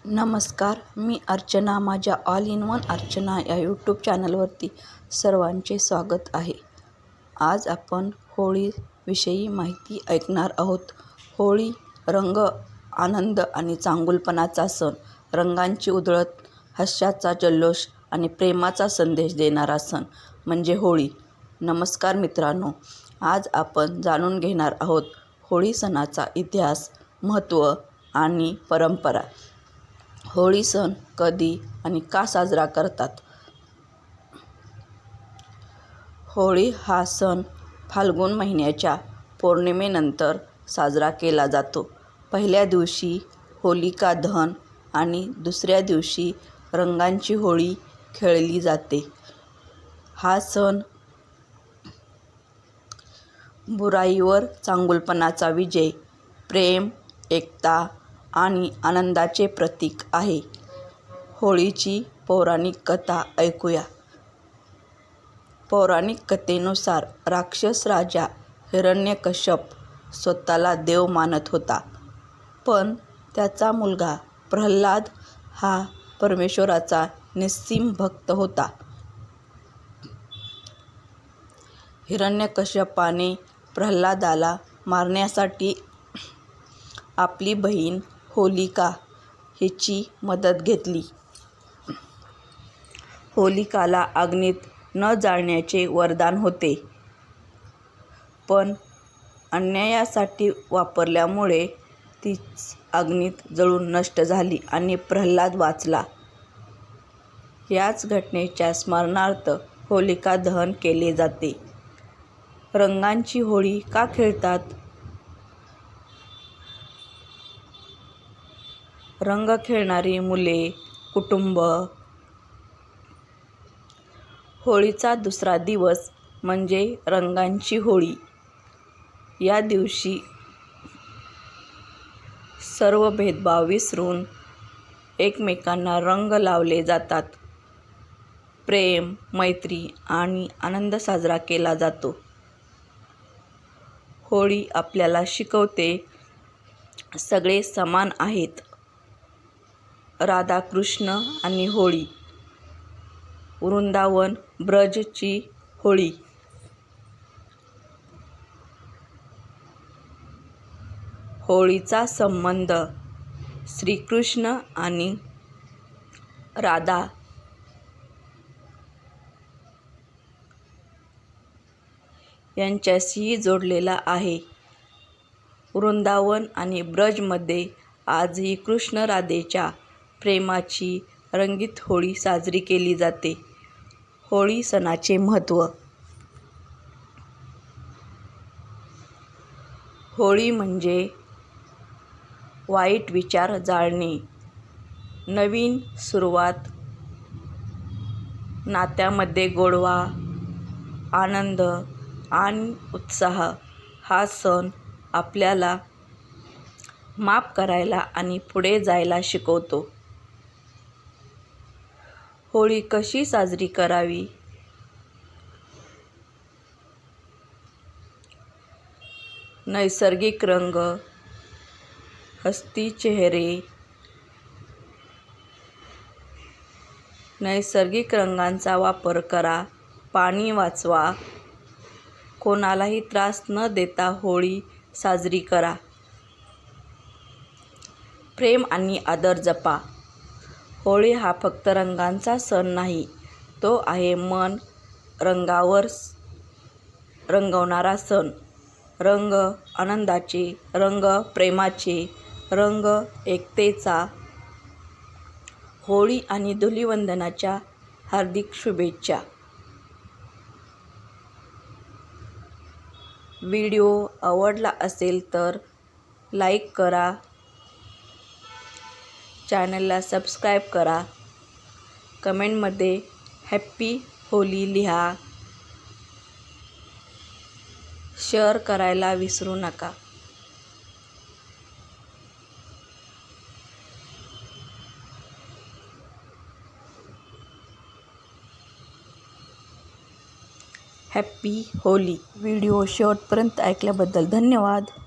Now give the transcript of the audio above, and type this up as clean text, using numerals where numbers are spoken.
नमस्कार, मी अर्चना. माझ्या all in one Archana या यूट्यूब चॅनलवरती सर्वांचे स्वागत आहे. आज आपण होळीविषयी माहिती ऐकणार आहोत. होळी रंग, आनंद आणि चांगुलपणाचा सण. रंगांची उधळत, हास्याचा जल्लोष आणि प्रेमाचा संदेश देणारा सण म्हणजे होळी. नमस्कार मित्रांनो, आज आपण जाणून घेणार आहोत होळी सणाचा इतिहास, महत्त्व आणि परंपरा. होळी सण कधी आणि का साजरा करतात? होळी हा सण फाल्गुन महिन्याच्या पौर्णिमेनंतर साजरा केला जातो. पहिल्या दिवशी होलिका दहन आणि दुसऱ्या दिवशी रंगांची होळी खेळली जाते. हा सण बुराईवर चांगुलपणाचा विजय, प्रेम, एकता आणि आनंदाचे प्रतीक आहे. होळीची पौराणिक कथा ऐकूया. पौराणिक कथेनुसार राक्षस राजा हिरण्यकश्यप स्वतःला देव मानत होता, पण त्याचा मुलगा प्रल्हाद हा परमेश्वराचा निस्सीम भक्त होता. हिरण्यकश्यपाने प्रल्हादाला मारण्यासाठी आपली बहीण होलिका हिची मदत घेतली. होलिकाला अग्नीत न जाळण्याचे वरदान होते, पण अन्यायासाठी वापरल्यामुळे तीच अग्नीत जळून नष्ट झाली आणि प्रल्हाद वाचला. याच घटनेच्या स्मरणार्थ होलिका दहन केले जाते. रंगांची होळी का खेळतात? रंग खेळणारी मुले, कुटुंब. होळीचा दुसरा दिवस म्हणजे रंगांची होळी. या दिवशी सर्व भेदभाव विसरून एकमेकांना रंग लावले जातात. प्रेम, मैत्री आणि आनंद साजरा केला जातो. होळी आपल्याला शिकवते, सगळे समान आहेत. राधा कृष्ण आणि होळी. वृंदावन ब्रजची होळी. होळीचा संबंध श्रीकृष्ण आणि राधा यांच्याशीही जोडलेला आहे. वृंदावन आणि ब्रजमध्ये आजही कृष्ण राधेच्या प्रेमाची रंगीत होळी साजरी केली जाते. होळी सणाचे महत्त्व. होळी म्हणजे वाईट विचार जाळणे, नवीन सुरुवात, नात्यामध्ये गोडवा, आनंद आणि उत्साह. हा सण आपल्याला माफ करायला आणि पुढे जायला शिकवतो. होळी कशी साजरी करावी? नैसर्गिक रंग, हसती चेहरे. नैसर्गिक रंगांचा वापर करा. पाणी वाचवा. कोणालाही त्रास न देता होळी साजरी करा. प्रेम आणि आदर जपा. होळी हा फक्त रंगांचा सण नाही, तो आहे मन रंगावर रंगवणारा सण. रंग आनंदाचे, रंग प्रेमाचे, रंग एकतेचा. होळी आणि धुलिवंदनाच्या हार्दिक शुभेच्छा. व्हिडिओ आवडला असेल तर लाईक करा, चॅनलला सबस्क्राईब करा, कमेंटमध्ये हॅप्पी होली लिहा, शेअर करायला विसरू नका. Happy Holy. व्हिडिओ शेवटपर्यंत ऐकल्याबद्दल धन्यवाद.